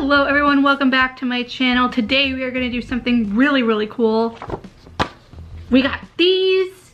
Hello everyone, welcome back to my channel. Today we are going to do something really cool. We got these.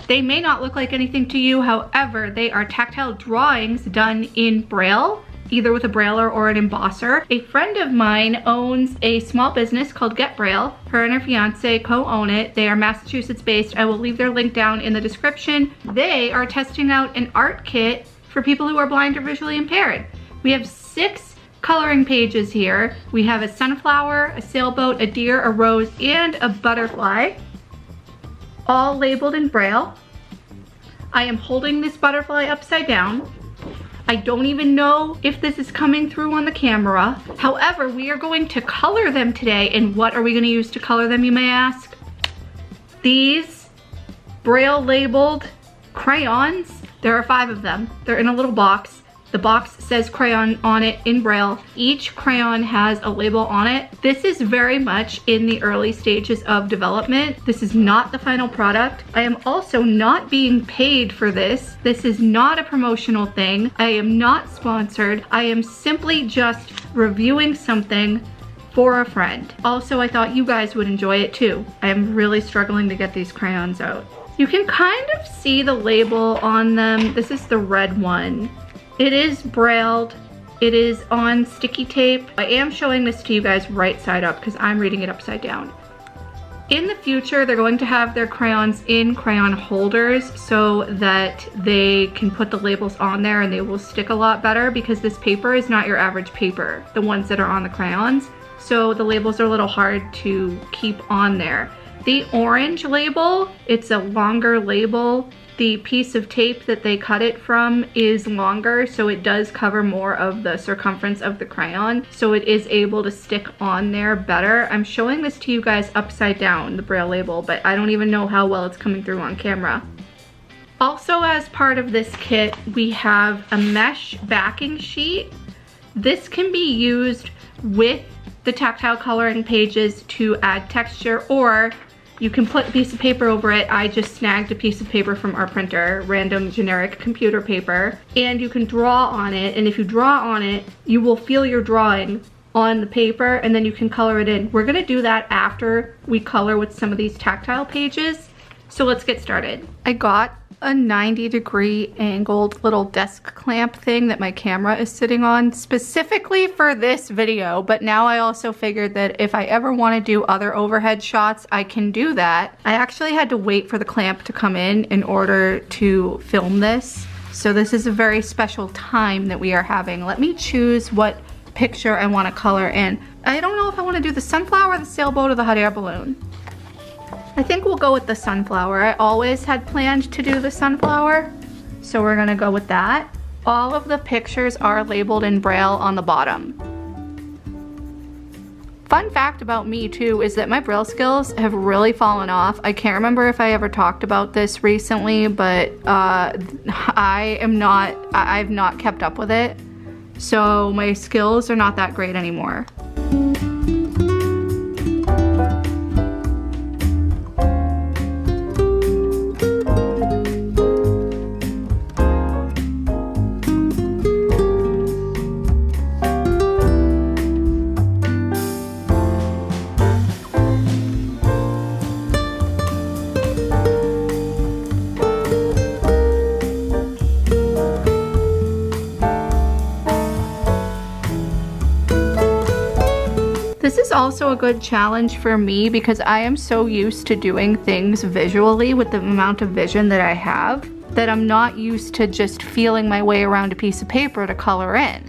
They may not look like anything to you, however, they are tactile drawings done in Braille, either with a Brailler or an embosser. A friend of mine owns a small business called Get Braille. Her and her fiance co-own it. They are Massachusetts based. I will leave their link down in the description. They are testing out an art kit for people who are blind or visually impaired. We have 6 coloring pages here. We have a sunflower, a sailboat, a deer, a rose, and a butterfly, all labeled in Braille. I am holding this butterfly upside down. I don't even know if this is coming through on the camera. However, we are going to color them today. And what are we going to use to color them, you may ask? These Braille labeled crayons. There are 5 of them. They're in a little box. The box says crayon on it in Braille. Each crayon has a label on it. This is very much in the early stages of development. This is not the final product. I am also not being paid for this. This is not a promotional thing. I am not sponsored. I am simply just reviewing something for a friend. Also, I thought you guys would enjoy it too. I am really struggling to get these crayons out. You can kind of see the label on them. This is the red one. It is brailled. It is on sticky tape. I am showing this to you guys right side up because I'm reading it upside down. In the future, they're going to have their crayons in crayon holders so that they can put the labels on there and they will stick a lot better, because this paper is not your average paper, the ones that are on the crayons. So the labels are a little hard to keep on there. The orange label, it's a longer label. The piece of tape that they cut it from is longer, so it does cover more of the circumference of the crayon, so it is able to stick on there better. I'm showing this to you guys upside down, the Braille label, but I don't even know how well it's coming through on camera. Also, as part of this kit, we have a mesh backing sheet. This can be used with the tactile coloring pages to add texture, or you can put a piece of paper over it. I just snagged a piece of paper from our printer, random generic computer paper, and you can draw on it, and if you draw on it, you will feel your drawing on the paper, and then you can color it in. We're gonna do that after we color with some of these tactile pages, so let's get started. I got a 90-degree angled little desk clamp thing that my camera is sitting on specifically for this video, but now I also figured that if I ever want to do other overhead shots, I can do that. I actually had to wait for the clamp to come in order to film this, so this is a very special time that we are having. Let me choose what picture I want to color in. I don't know if I want to do the sunflower, the sailboat, or the hot air balloon. I think we'll go with the sunflower. I always had planned to do the sunflower, so we're gonna go with that. All of the pictures are labeled in Braille on the bottom. Fun fact about me too is that my Braille skills have really fallen off. I can't remember if I ever talked about this recently, but I've not kept up with it. So my skills are not that great anymore. This is also a good challenge for me because I am so used to doing things visually with the amount of vision that I have that I'm not used to just feeling my way around a piece of paper to color in.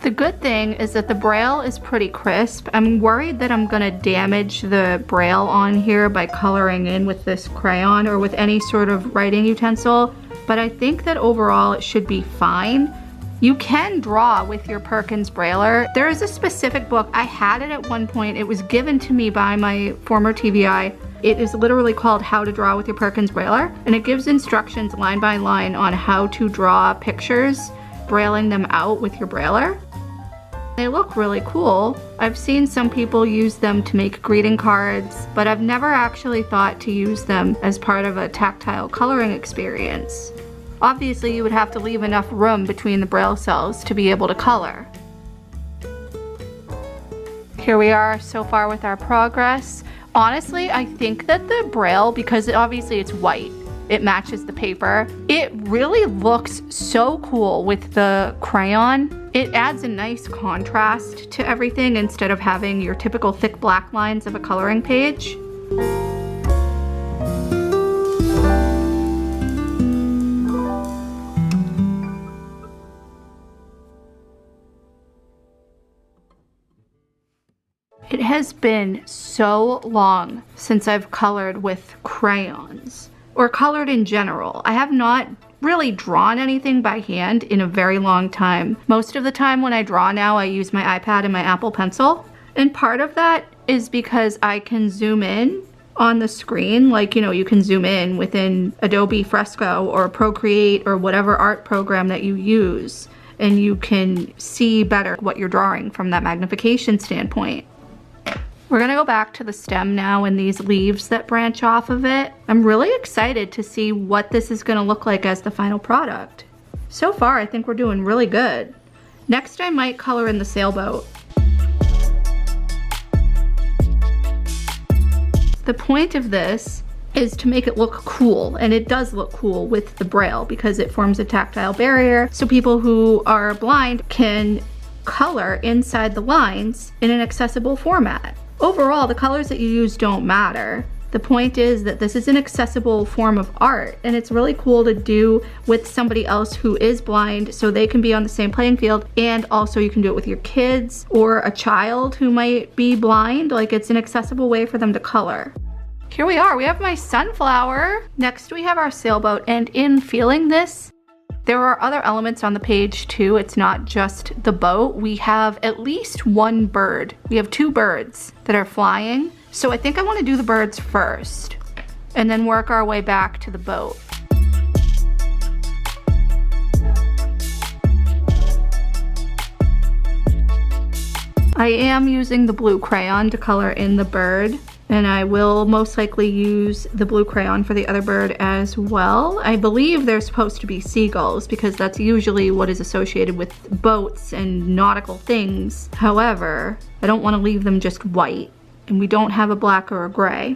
The good thing is that the Braille is pretty crisp. I'm worried that I'm gonna damage the Braille on here by coloring in with this crayon or with any sort of writing utensil, but I think that overall it should be fine. You can draw with your Perkins Brailler. There is a specific book. I had it at one point. It was given to me by my former TVI. It is literally called How to Draw with Your Perkins Brailler, and it gives instructions line by line on how to draw pictures, brailing them out with your Brailler. They look really cool. I've seen some people use them to make greeting cards, but I've never actually thought to use them as part of a tactile coloring experience. Obviously, you would have to leave enough room between the Braille cells to be able to color. Here we are so far with our progress. Honestly, I think that the Braille, because obviously it's white, it matches the paper, it really looks so cool with the crayon. It adds a nice contrast to everything instead of having your typical thick black lines of a coloring page. It has been so long since I've colored with crayons, or colored in general. I have not really drawn anything by hand in a very long time. Most of the time when I draw now, I use my iPad and my Apple Pencil. And part of that is because I can zoom in on the screen, like, you know, you can zoom in within Adobe Fresco or Procreate or whatever art program that you use, and you can see better what you're drawing from that magnification standpoint. We're gonna go back to the stem now and these leaves that branch off of it. I'm really excited to see what this is gonna look like as the final product. So far, I think we're doing really good. Next, I might color in the sailboat. The point of this is to make it look cool, and it does look cool with the Braille because it forms a tactile barrier, so people who are blind can color inside the lines in an accessible format. Overall, the colors that you use don't matter. The point is that this is an accessible form of art, and it's really cool to do with somebody else who is blind so they can be on the same playing field, and also you can do it with your kids or a child who might be blind. Like, it's an accessible way for them to color. Here we are, we have my sunflower. Next we have our sailboat, and in feeling this, there are other elements on the page too. It's not just the boat. We have at least one bird. We have two birds that are flying. So I think I want to do the birds first and then work our way back to the boat. I am using the blue crayon to color in the bird, and I will most likely use the blue crayon for the other bird as well. I believe they're supposed to be seagulls because that's usually what is associated with boats and nautical things. However, I don't want to leave them just white, and we don't have a black or a gray.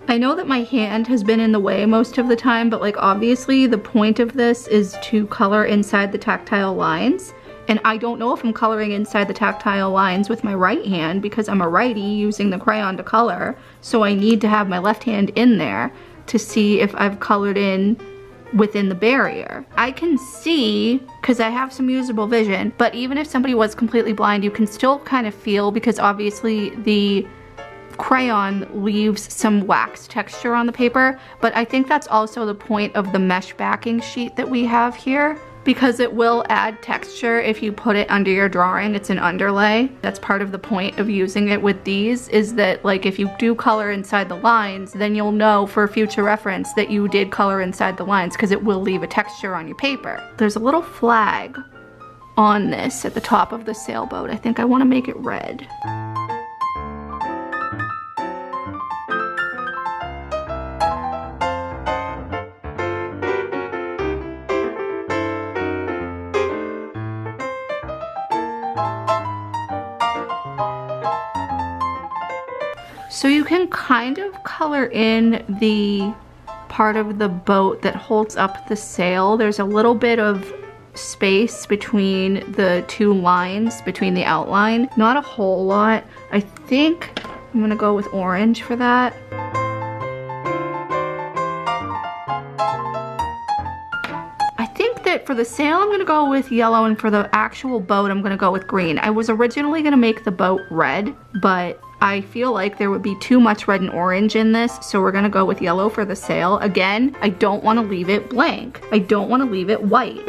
I know that my hand has been in the way most of the time, but like obviously the point of this is to color inside the tactile lines. And I don't know if I'm coloring inside the tactile lines with my right hand because I'm a righty using the crayon to color. So I need to have my left hand in there to see if I've colored in within the barrier. I can see, because I have some usable vision, but even if somebody was completely blind, you can still kind of feel, because obviously the crayon leaves some wax texture on the paper, but I think that's also the point of the mesh backing sheet that we have here, because it will add texture if you put it under your drawing. It's an underlay. That's part of the point of using it with these, is that like if you do color inside the lines, then you'll know for future reference that you did color inside the lines, because it will leave a texture on your paper. There's a little flag on this at the top of the sailboat. I think I want to make it red. So you can kind of color in the part of the boat that holds up the sail. There's a little bit of space between the two lines, between the outline. Not a whole lot. I think I'm gonna go with orange for that. I think that for the sail I'm gonna go with yellow, and for the actual boat I'm gonna go with green. I was originally gonna make the boat red, but I feel like there would be too much red and orange in this, so we're gonna go with yellow for the sail. Again, I don't want to leave it blank. I don't want to leave it white.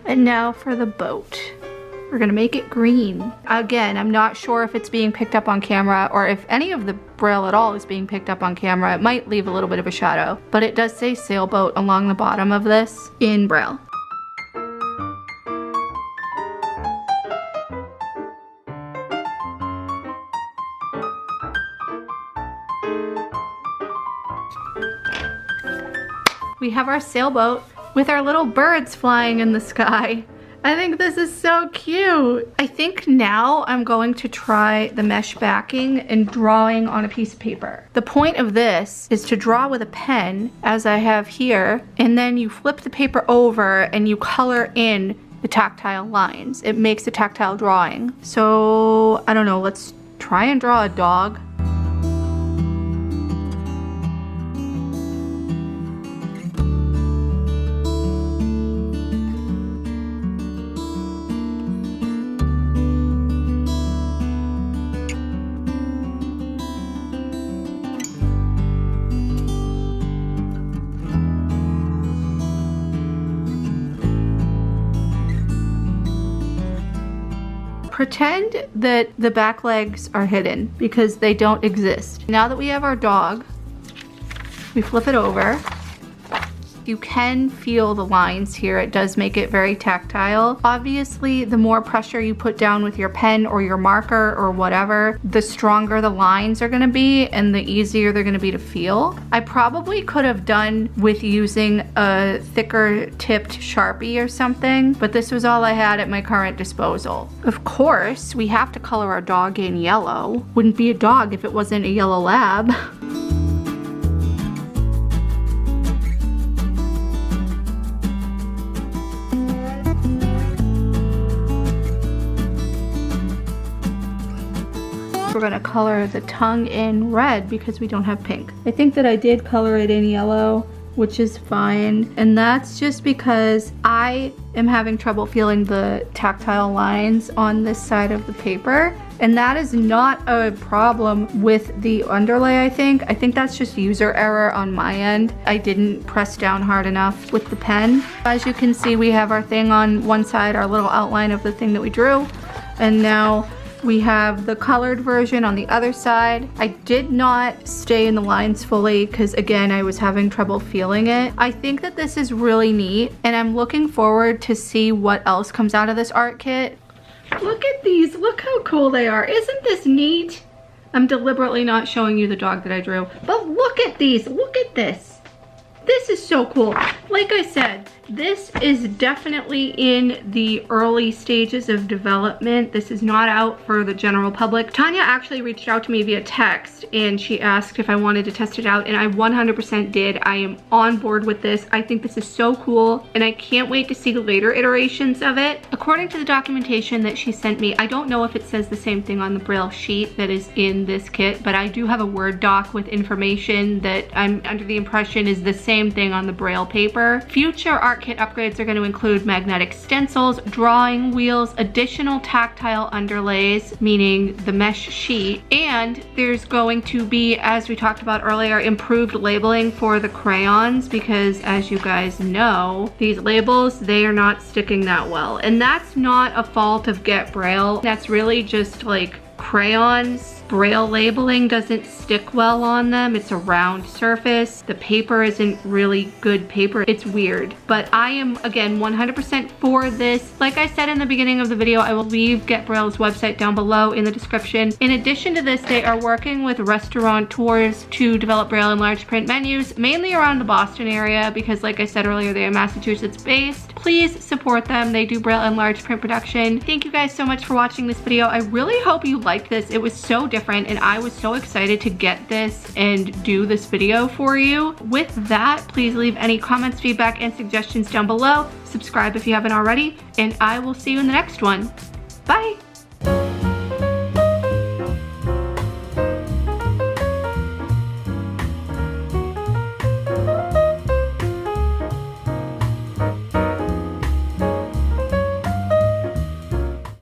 And now for the boat. We're gonna make it green. Again, I'm not sure if it's being picked up on camera or if any of the braille at all is being picked up on camera. It might leave a little bit of a shadow, but it does say sailboat along the bottom of this in braille. We have our sailboat with our little birds flying in the sky. I think this is so cute. I think now I'm going to try the mesh backing and drawing on a piece of paper. The point of this is to draw with a pen, as I have here, and then you flip the paper over and you color in the tactile lines. It makes a tactile drawing. So, I don't know, let's try and draw a dog. Pretend that the back legs are hidden because they don't exist. Now that we have our dog, we flip it over. You can feel the lines here. It does make it very tactile. Obviously, the more pressure you put down with your pen or your marker or whatever, the stronger the lines are gonna be and the easier they're gonna be to feel. I probably could have done with using a thicker tipped Sharpie or something, but this was all I had at my current disposal. Of course, we have to color our dog in yellow. Wouldn't be a dog if it wasn't a yellow lab. We're gonna color the tongue in red because we don't have pink. I think that I did color it in yellow, which is fine. And that's just because I am having trouble feeling the tactile lines on this side of the paper. And that is not a problem with the underlay, I think. I think that's just user error on my end. I didn't press down hard enough with the pen. As you can see, we have our thing on one side, our little outline of the thing that we drew. And now we have the colored version on the other side. I did not stay in the lines fully because again, I was having trouble feeling it. I think that this is really neat and I'm looking forward to see what else comes out of this art kit. Look at these, look how cool they are. Isn't this neat? I'm deliberately not showing you the dog that I drew, but look at these, look at this. This is so cool. Like I said, this is definitely in the early stages of development. This is not out for the general public. Tanya actually reached out to me via text and she asked if I wanted to test it out and I 100% did. I am on board with this. I think this is so cool and I can't wait to see the later iterations of it. According to the documentation that she sent me, I don't know if it says the same thing on the Braille sheet that is in this kit, but I do have a Word doc with information that I'm under the impression is the same thing on the Braille paper. Future art kit upgrades are going to include magnetic stencils, drawing wheels, additional tactile underlays, meaning the mesh sheet, and there's going to be, as we talked about earlier, improved labeling for the crayons because as you guys know, these labels, they are not sticking that well. And that's not a fault of Get Braille. That's really just like crayons. Braille labeling doesn't stick well on them. It's a round surface. The paper isn't really good paper. It's weird. But I am, again, 100% for this. Like I said in the beginning of the video, I will leave Get Braille's website down below in the description. In addition to this, they are working with restaurateurs to develop Braille and large print menus, mainly around the Boston area because, like I said earlier, they are Massachusetts based. Please support them. They do Braille and large print production. Thank you guys so much for watching this video. I really hope you liked this. It was so different and I was so excited to get this and do this video for you. With that, please leave any comments, feedback, and suggestions down below. Subscribe if you haven't already, and I will see you in the next one. Bye!